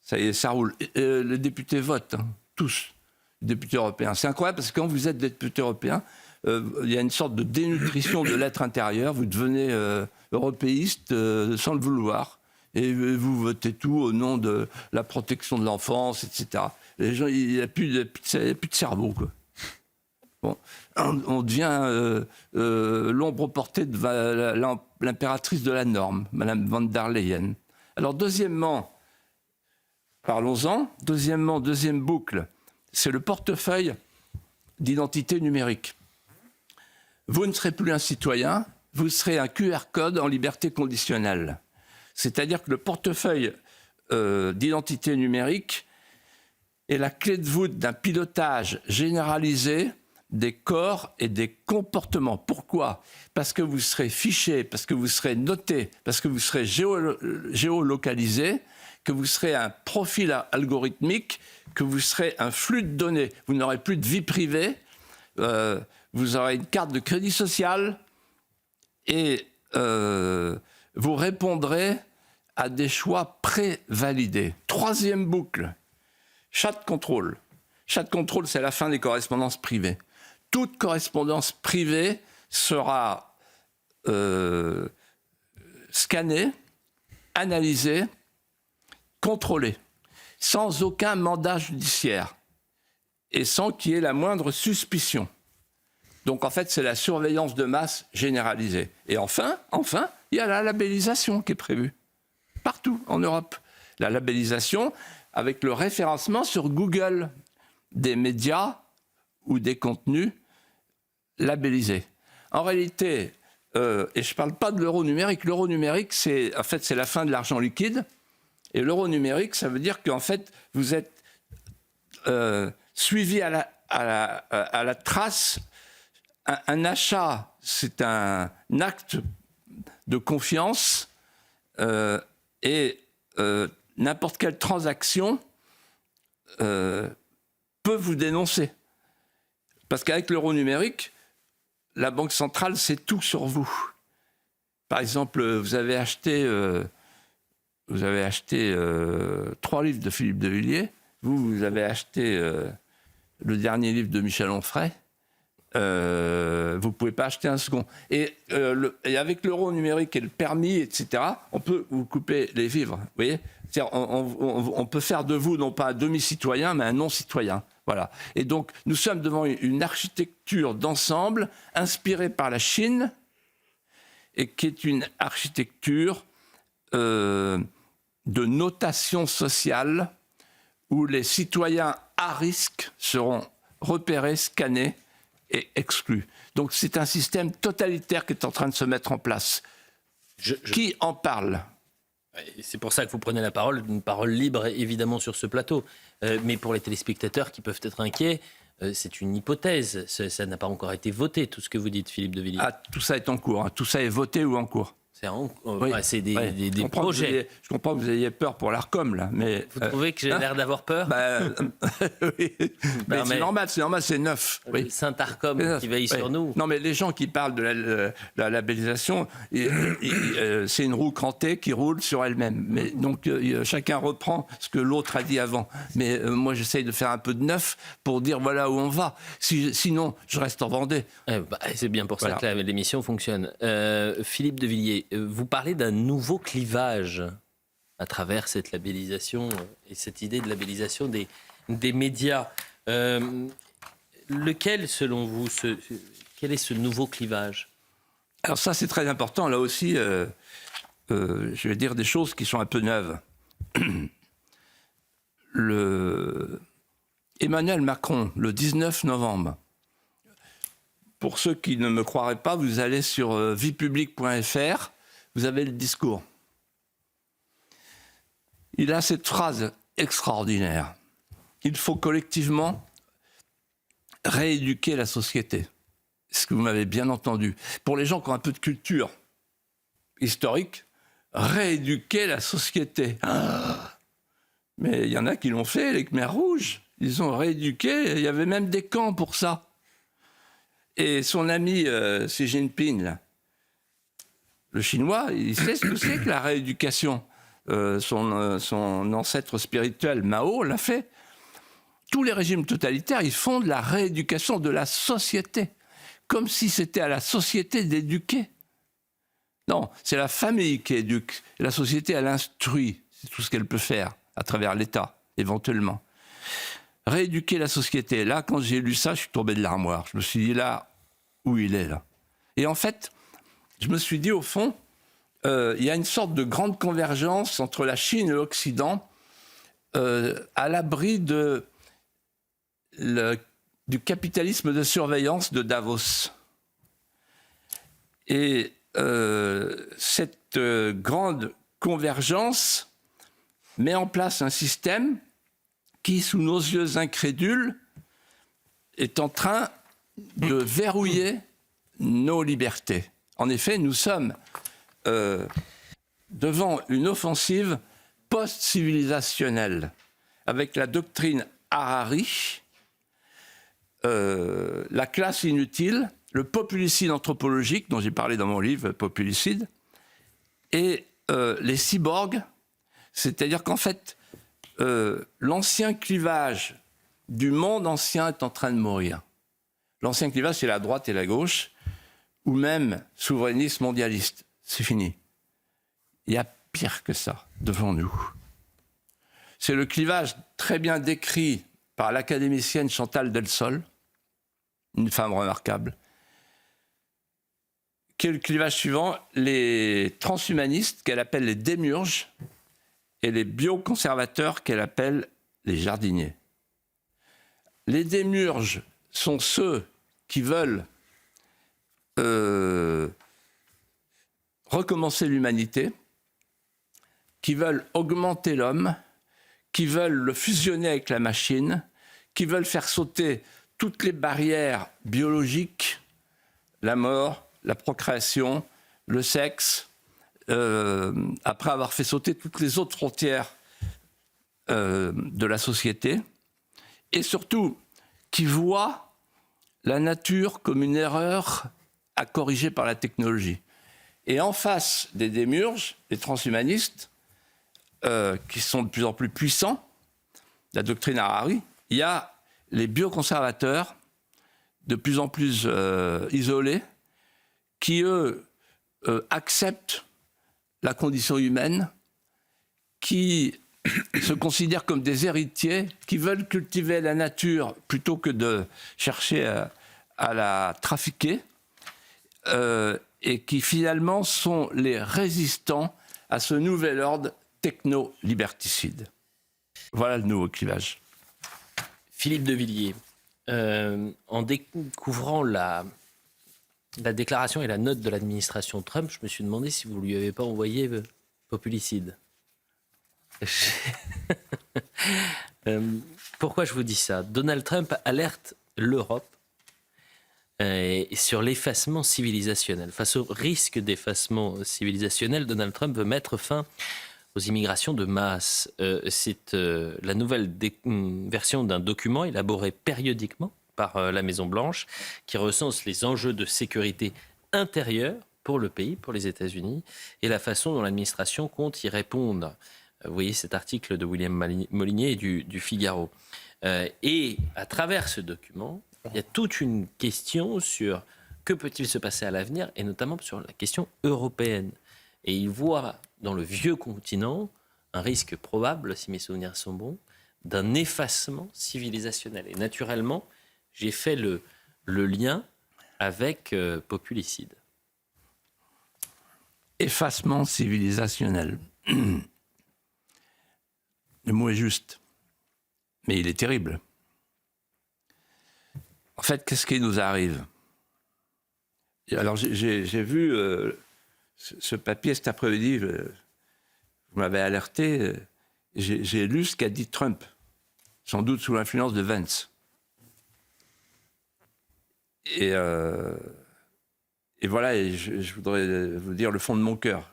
Ça y est, ça roule. Les députés votent, hein, tous, les députés européens. C'est incroyable parce que quand vous êtes député européen, il y a une sorte de dénutrition de l'être intérieur. Vous devenez européiste sans le vouloir. Et vous votez tout au nom de la protection de l'enfance, etc. Les gens, il n'y a plus de cerveau, quoi. Bon, on devient l'ombre portée de l'impératrice de la norme, Madame von der Leyen. Alors, deuxièmement, parlons-en. Deuxième boucle, c'est le portefeuille d'identité numérique. Vous ne serez plus un citoyen, vous serez un QR code en liberté conditionnelle. C'est-à-dire que le portefeuille d'identité numérique est la clé de voûte d'un pilotage généralisé des corps et des comportements. Pourquoi? Parce que vous serez fiché, parce que vous serez noté, parce que vous serez géolocalisé, que vous serez un profil algorithmique, que vous serez un flux de données. Vous n'aurez plus de vie privée, vous aurez une carte de crédit social et vous répondrez à des choix prévalidés. Troisième boucle, chat control. Chat control, c'est la fin des correspondances privées. Toute correspondance privée sera scannée, analysée, contrôlée, sans aucun mandat judiciaire et sans qu'il y ait la moindre suspicion. Donc en fait, c'est la surveillance de masse généralisée. Et enfin, il y a la labellisation qui est prévue partout en Europe. La labellisation avec le référencement sur Google des médias ou des contenus labellisés. En réalité, et je ne parle pas de l'euro numérique, l'euro numérique, c'est la fin de l'argent liquide. Et l'euro numérique, ça veut dire qu'en fait, vous êtes suivi à la trace. Un achat, c'est un acte de confiance et n'importe quelle transaction peut vous dénoncer. Parce qu'avec l'euro numérique, la Banque centrale sait tout sur vous. Par exemple, vous avez acheté 3 livres de Philippe de Villiers, vous avez acheté le dernier livre de Michel Onfray, vous ne pouvez pas acheter un second. Et avec l'euro numérique et le permis, etc., on peut vous couper les vivres. Vous voyez, on peut faire de vous non pas un demi-citoyen, mais un non-citoyen. Voilà. Et donc, nous sommes devant une architecture d'ensemble inspirée par la Chine et qui est une architecture de notation sociale où les citoyens à risque seront repérés, scannés et exclus. Donc c'est un système totalitaire qui est en train de se mettre en place. Qui en parle ? C'est pour ça que vous prenez la parole, une parole libre évidemment sur ce plateau. Mais pour les téléspectateurs qui peuvent être inquiets, c'est une hypothèse. Ça n'a pas encore été voté, tout ce que vous dites, Philippe de Villiers. Ah, tout ça est en cours. Hein. Tout ça est voté ou en cours. C'est des projets. Je comprends que vous ayez peur pour l'Arcom, là. Mais, vous trouvez que j'ai l'air d'avoir peur ? Oui. Mais c'est normal, c'est neuf. Oui. Saint-Arcom qui veille sur nous. Non, mais les gens qui parlent de la labellisation, c'est une roue crantée qui roule sur elle-même. Mais, donc, chacun reprend ce que l'autre a dit avant. Mais moi, j'essaye de faire un peu de neuf pour dire voilà où on va. Sinon, je reste en Vendée. C'est bien pour ça que l'émission fonctionne. Philippe de Villiers, vous parlez d'un nouveau clivage à travers cette labellisation et cette idée de labellisation des médias. Lequel, selon vous, quel est ce nouveau clivage ? Alors ça, c'est très important. Là aussi, je vais dire des choses qui sont un peu neuves. Emmanuel Macron, le 19 novembre, pour ceux qui ne me croiraient pas, vous allez sur viepublique.fr, vous avez le discours. Il a cette phrase extraordinaire. Il faut collectivement rééduquer la société. Ce que vous m'avez bien entendu. Pour les gens qui ont un peu de culture historique, rééduquer la société. Mais il y en a qui l'ont fait, les Khmers rouges. Ils ont rééduqué, il y avait même des camps pour ça. Et son ami Xi Jinping, là, le chinois, il sait ce que c'est que la rééducation. Son ancêtre spirituel, Mao, l'a fait. Tous les régimes totalitaires, ils font de la rééducation de la société, comme si c'était à la société d'éduquer. Non, c'est la famille qui éduque. La société, elle instruit. C'est tout ce qu'elle peut faire à travers l'État, éventuellement. Rééduquer la société. Là, quand j'ai lu ça, je suis tombé de l'armoire. Je me suis dit, là, où il est, là. Et en fait, je me suis dit, au fond, il y a une sorte de grande convergence entre la Chine et l'Occident, à l'abri du capitalisme de surveillance de Davos. Et cette grande convergence met en place un système qui, sous nos yeux incrédules, est en train de verrouiller nos libertés. En effet, nous sommes devant une offensive post-civilisationnelle, avec la doctrine Harari, la classe inutile, le populicide anthropologique, dont j'ai parlé dans mon livre, Populicide, et les cyborgs, c'est-à-dire qu'en fait, l'ancien clivage du monde ancien est en train de mourir. L'ancien clivage, c'est la droite et la gauche, ou même souverainiste mondialiste. C'est fini. Il y a pire que ça devant nous. C'est le clivage très bien décrit par l'académicienne Chantal Delsol, une femme remarquable, qui est le clivage suivant, les transhumanistes qu'elle appelle les démiurges et les bioconservateurs qu'elle appelle les jardiniers. Les démiurges sont ceux qui veulent recommencer l'humanité, qui veulent augmenter l'homme, qui veulent le fusionner avec la machine, qui veulent faire sauter toutes les barrières biologiques, la mort, la procréation, le sexe, après avoir fait sauter toutes les autres frontières de la société, et surtout qui voit la nature comme une erreur à corriger par la technologie. Et en face des démiurges, des transhumanistes, qui sont de plus en plus puissants, la doctrine Harari, il y a les bioconservateurs, de plus en plus isolés, qui, eux, acceptent la condition humaine, qui se considèrent comme des héritiers, qui veulent cultiver la nature plutôt que de chercher à la trafiquer, et qui finalement sont les résistants à ce nouvel ordre techno-liberticide. Voilà le nouveau clivage. Philippe de Villiers, en découvrant la déclaration et la note de l'administration Trump, je me suis demandé si vous ne lui avez pas envoyé Populicide. Pourquoi je vous dis ça ? Donald Trump alerte l'Europe sur l'effacement civilisationnel. Face au risque d'effacement civilisationnel, Donald Trump veut mettre fin aux immigrations de masse. C'est la nouvelle version d'un document élaboré périodiquement par la Maison-Blanche qui recense les enjeux de sécurité intérieure pour le pays, pour les États-Unis, et la façon dont l'administration compte y répondre. Vous voyez cet article de William Molinier et du Figaro. Et à travers ce document, il y a toute une question sur que peut-il se passer à l'avenir, et notamment sur la question européenne. Et il voit dans le vieux continent un risque probable, si mes souvenirs sont bons, d'un effacement civilisationnel. Et naturellement, j'ai fait le lien avec Populicide. Effacement civilisationnel. Le mot est juste, mais il est terrible. En fait, qu'est-ce qui nous arrive ? Alors, j'ai vu ce papier cet après-midi, vous m'avez alerté, j'ai lu ce qu'a dit Trump, sans doute sous l'influence de Vance. Et voilà, et je voudrais vous dire le fond de mon cœur.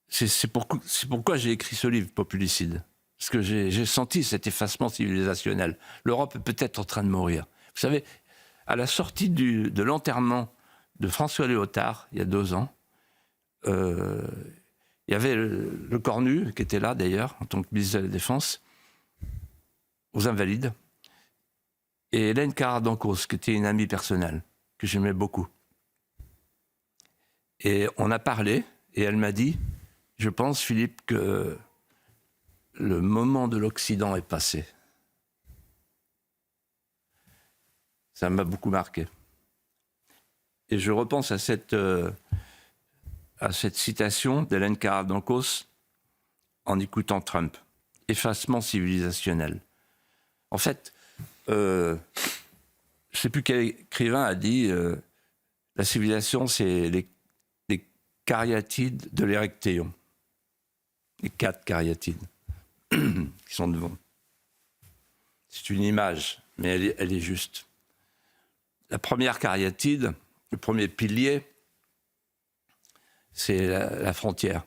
C'est pourquoi j'ai écrit ce livre, Populicide. Parce que j'ai senti cet effacement civilisationnel. L'Europe est peut-être en train de mourir. Vous savez, à la sortie de l'enterrement de François Léotard, il y a 2 ans, il y avait le Cornu, qui était là d'ailleurs, en tant que ministre de la Défense, aux Invalides, et Hélène Carrère-Dancos, qui était une amie personnelle, que j'aimais beaucoup. Et on a parlé, et elle m'a dit, je pense, Philippe, que le moment de l'Occident est passé. Ça m'a beaucoup marqué. Et je repense à cette citation d'Hélène Carrère-Dancos en écoutant Trump. Effacement civilisationnel. En fait, je ne sais plus quel écrivain a dit la civilisation, c'est les cariatides de l'Érectéon. Les 4 cariatides qui sont devant. C'est une image, mais elle est juste. La première cariatide, le premier pilier, c'est la frontière.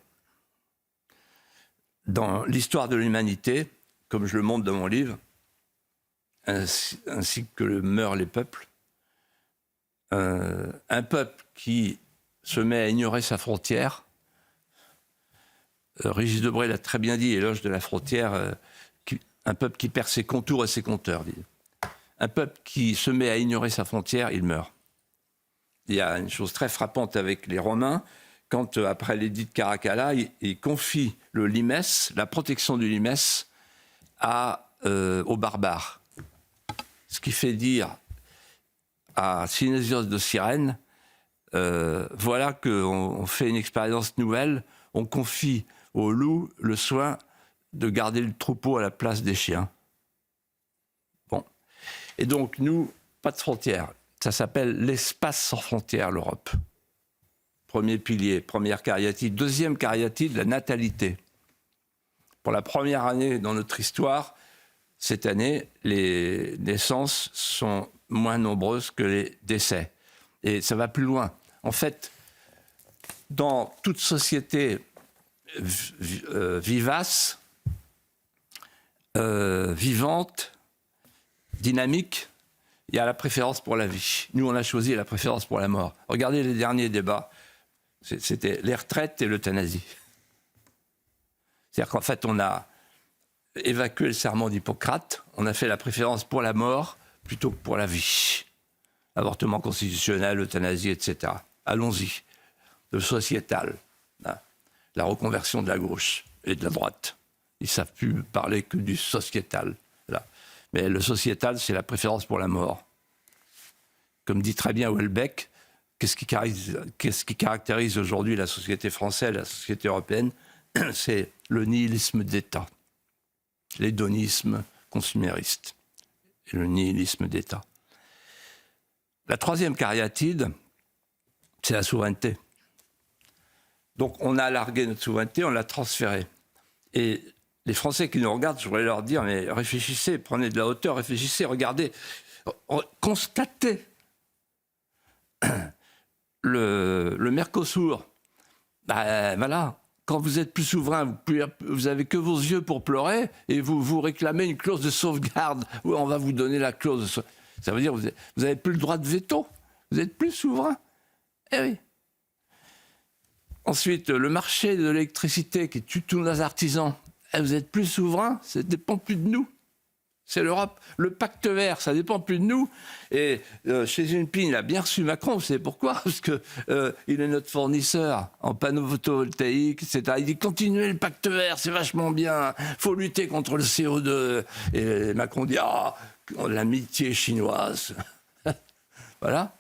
Dans l'histoire de l'humanité, comme je le montre dans mon livre, ainsi que meurent les peuples, un peuple qui se met à ignorer sa frontière, Régis Debray l'a très bien dit, éloge de la frontière, un peuple qui perd ses contours et ses compteurs. Un peuple qui se met à ignorer sa frontière, il meurt. Il y a une chose très frappante avec les Romains, quand, après l'édit de Caracalla, ils confient le limes, la protection du limes, aux barbares. Ce qui fait dire à Synésios de Cyrène, voilà qu'on fait une expérience nouvelle, on confie aux loups le soin de garder le troupeau à la place des chiens. Bon. Et donc, nous, pas de frontières. Ça s'appelle l'espace sans frontières, l'Europe. Premier pilier, première cariatide. Deuxième cariatide, la natalité. Pour la première année dans notre histoire, cette année, les naissances sont moins nombreuses que les décès. Et ça va plus loin. En fait, dans toute société vivace, vivante, dynamique, il y a la préférence pour la vie. Nous, on a choisi la préférence pour la mort. Regardez les derniers débats. C'était les retraites et l'euthanasie. C'est-à-dire qu'en fait, on a évacué le serment d'Hippocrate, on a fait la préférence pour la mort plutôt que pour la vie. Avortement constitutionnel, euthanasie, etc. Allons-y. Le sociétal, la reconversion de la gauche et de la droite. Ils ne savent plus parler que du sociétal. Là. Mais le sociétal, c'est la préférence pour la mort. Comme dit très bien Houellebecq, qu'est-ce qui caractérise aujourd'hui la société française, la société européenne? C'est le nihilisme d'État, l'hédonisme consumériste et le nihilisme d'État. La troisième cariatide, c'est la souveraineté. Donc on a largué notre souveraineté, on l'a transférée. Et les Français qui nous regardent, je voudrais leur dire, mais réfléchissez, prenez de la hauteur, réfléchissez, regardez, constatez le Mercosur. Voilà, quand vous êtes plus souverain, vous n'avez que vos yeux pour pleurer et vous réclamez une clause de sauvegarde. Oui, on va vous donner la clause de sauvegarde. Ça veut dire que vous n'avez plus le droit de veto. Vous êtes plus souverain. Eh oui. Ensuite, le marché de l'électricité qui tue tous nos artisans. Eh, vous êtes plus souverain, ça ne dépend plus de nous. C'est l'Europe. Le pacte vert, ça ne dépend plus de nous. Et Xi Jinping, il a bien reçu Macron. Vous savez pourquoi? Parce qu'il est notre fournisseur en panneaux photovoltaïques, etc. Il dit continuez le pacte vert, c'est vachement bien. Il faut lutter contre le CO2. Et Macron dit l'amitié chinoise. Voilà.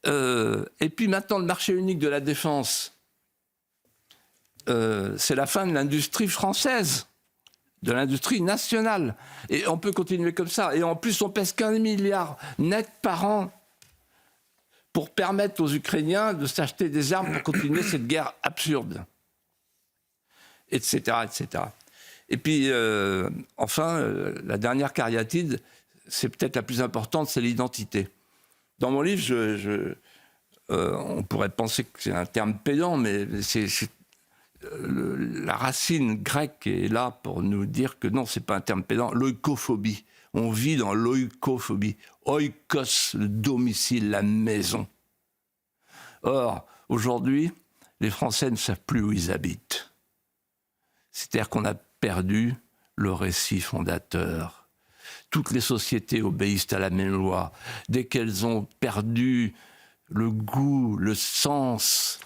Et puis maintenant, le marché unique de la défense, c'est la fin de l'industrie française, de l'industrie nationale. Et on peut continuer comme ça. Et en plus, on pèse 15 milliards net par an pour permettre aux Ukrainiens de s'acheter des armes pour continuer cette guerre absurde. Etc., etc. Et puis, enfin, la dernière cariatide, c'est peut-être la plus importante, c'est l'identité. Dans mon livre, on pourrait penser que c'est un terme pédant, mais la racine grecque est là pour nous dire que non, c'est pas un terme pédant. L'oikophobie. On vit dans l'oikophobie. Oikos, le domicile, la maison. Or, aujourd'hui, les Français ne savent plus où ils habitent. C'est-à-dire qu'on a perdu le récit fondateur. Toutes les sociétés obéissent à la même loi. Dès qu'elles ont perdu le goût, le sens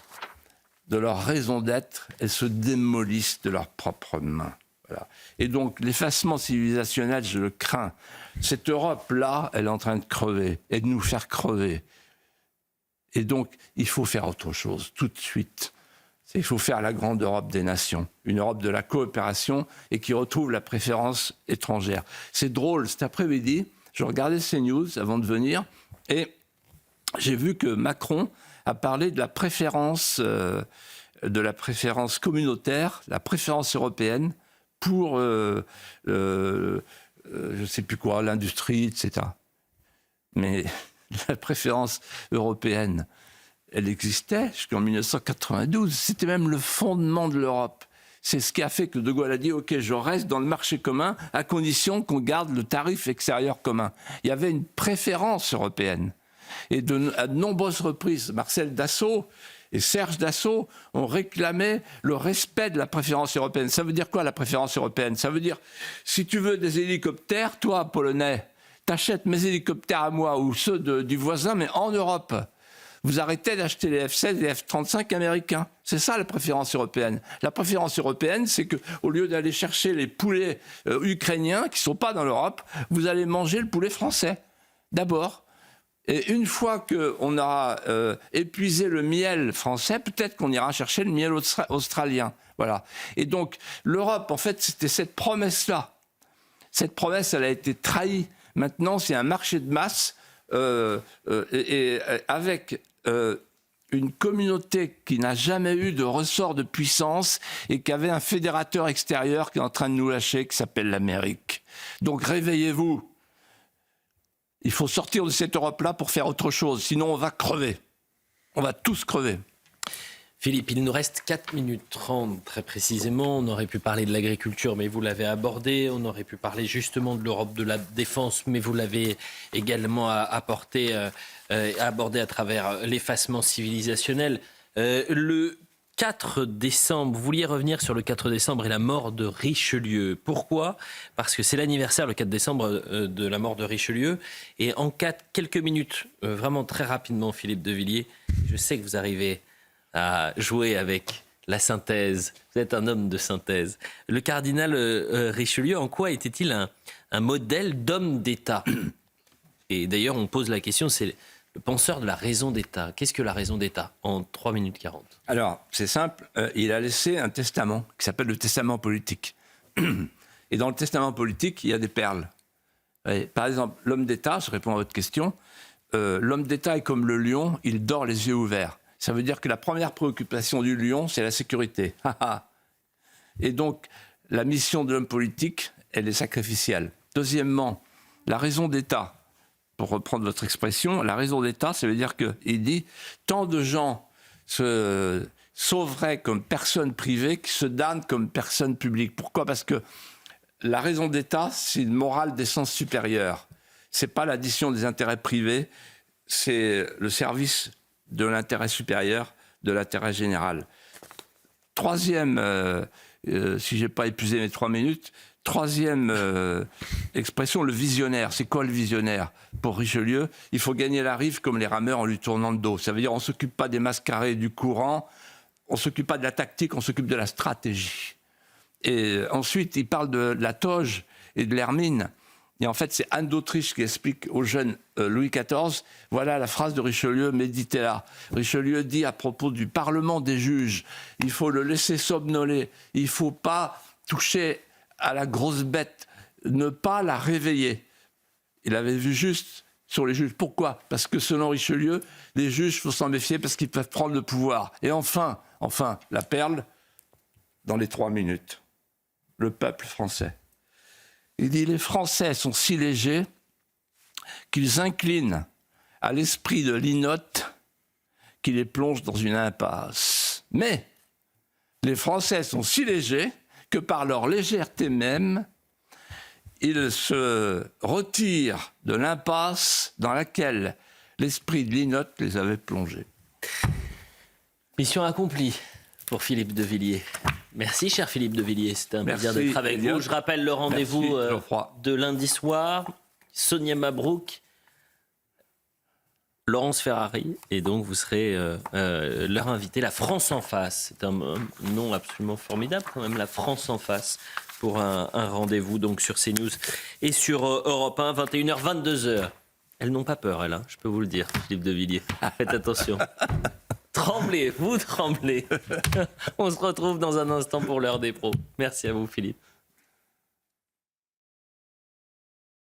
de leur raison d'être, elles se démolissent de leurs propres mains. Voilà. Et donc, l'effacement civilisationnel, je le crains. Cette Europe-là, elle est en train de crever et de nous faire crever. Et donc, il faut faire autre chose, tout de suite. Il faut faire la grande Europe des nations, une Europe de la coopération et qui retrouve la préférence étrangère. C'est drôle, cet après-midi, je regardais CNews avant de venir et j'ai vu que Macron a parlé de la préférence communautaire, la préférence européenne pour, je ne sais plus quoi, l'industrie, etc. Mais la préférence européenne, elle existait jusqu'en 1992. C'était même le fondement de l'Europe. C'est ce qui a fait que De Gaulle a dit « Ok, je reste dans le marché commun à condition qu'on garde le tarif extérieur commun ». Il y avait une préférence européenne. Et à de nombreuses reprises, Marcel Dassault et Serge Dassault ont réclamé le respect de la préférence européenne. Ça veut dire quoi, la préférence européenne? Ça veut dire, si tu veux des hélicoptères, toi, Polonais, t'achètes mes hélicoptères à moi ou ceux du voisin, mais en Europe. Vous arrêtez d'acheter les F-16 et les F-35 américains. C'est ça la préférence européenne. La préférence européenne, c'est qu'au lieu d'aller chercher les poulets ukrainiens qui ne sont pas dans l'Europe, vous allez manger le poulet français, d'abord. Et une fois qu'on aura épuisé le miel français, peut-être qu'on ira chercher le miel australien. Voilà. Et donc, l'Europe, en fait, c'était cette promesse-là. Cette promesse, elle a été trahie. Maintenant, c'est un marché de masse avec une communauté qui n'a jamais eu de ressort de puissance et qui avait un fédérateur extérieur qui est en train de nous lâcher, qui s'appelle l'Amérique. Donc réveillez-vous. Il faut sortir de cette Europe-là pour faire autre chose, sinon on va crever. On va tous crever. Philippe, il nous reste 4 minutes 30 très précisément. On aurait pu parler de l'agriculture, mais vous l'avez abordé. On aurait pu parler justement de l'Europe de la défense, mais vous l'avez également abordé à travers l'effacement civilisationnel. Le 4 décembre, vous vouliez revenir sur le 4 décembre et la mort de Richelieu. Pourquoi ? Parce que c'est l'anniversaire, le 4 décembre, de la mort de Richelieu. Et en quelques minutes, vraiment très rapidement, Philippe de Villiers, je sais que vous arrivez à jouer avec la synthèse. Vous êtes un homme de synthèse. Le cardinal Richelieu, en quoi était-il un modèle d'homme d'État ? Et d'ailleurs, on pose la question, c'est le penseur de la raison d'État. Qu'est-ce que la raison d'État ? En 3 minutes 40. Alors, c'est simple. Il a laissé un testament qui s'appelle le testament politique. Et dans le testament politique, il y a des perles. Par exemple, l'homme d'État, je réponds à votre question, l'homme d'État est comme le lion, il dort les yeux ouverts. Ça veut dire que la première préoccupation du lion, c'est la sécurité. Et donc, la mission de l'homme politique, elle est sacrificielle. Deuxièmement, la raison d'État, pour reprendre votre expression, la raison d'État, ça veut dire qu'il dit tant de gens se sauveraient comme personnes privées qui se damnent comme personnes publiques. Pourquoi ? Parce que la raison d'État, c'est une morale d'essence supérieure. Ce n'est pas l'addition des intérêts privés, c'est le service de l'intérêt supérieur, de l'intérêt général. Troisième, si je n'ai pas épuisé mes 3 minutes, troisième expression, le visionnaire. C'est quoi le visionnaire ? Pour Richelieu, il faut gagner la rive comme les rameurs en lui tournant le dos. Ça veut dire on ne s'occupe pas des mascarés du courant, on ne s'occupe pas de la tactique, on s'occupe de la stratégie. Et ensuite, il parle de la toge et de l'hermine. Et en fait, c'est Anne d'Autriche qui explique au jeune Louis XIV, voilà la phrase de Richelieu, méditez-la. Richelieu dit à propos du Parlement des juges, il faut le laisser somnoler, il ne faut pas toucher à la grosse bête, ne pas la réveiller. Il avait vu juste sur les juges. Pourquoi ? Parce que selon Richelieu, les juges, il faut s'en méfier parce qu'ils peuvent prendre le pouvoir. Et enfin, la perle, dans les 3 minutes, le peuple français. Il dit, les Français sont si légers qu'ils inclinent à l'esprit de Linotte qui les plonge dans une impasse. Mais les Français sont si légers que par leur légèreté même, ils se retirent de l'impasse dans laquelle l'esprit de Linotte les avait plongés. Mission accomplie pour Philippe de Villiers. Merci, cher Philippe de Villiers. C'était un plaisir d'être avec vous. Je rappelle le rendez-vous de lundi soir. Sonia Mabrouk, Laurence Ferrari. Et donc, vous serez leur invité. La France en face. C'est un nom absolument formidable, quand même. La France en face. Pour un rendez-vous donc sur CNews et sur Europe 1, 21h, 22h. Elles n'ont pas peur, elles, hein, je peux vous le dire, Philippe de Villiers. Faites attention. Tremblez, vous tremblez. On se retrouve dans un instant pour l'heure des pros. Merci à vous, Philippe.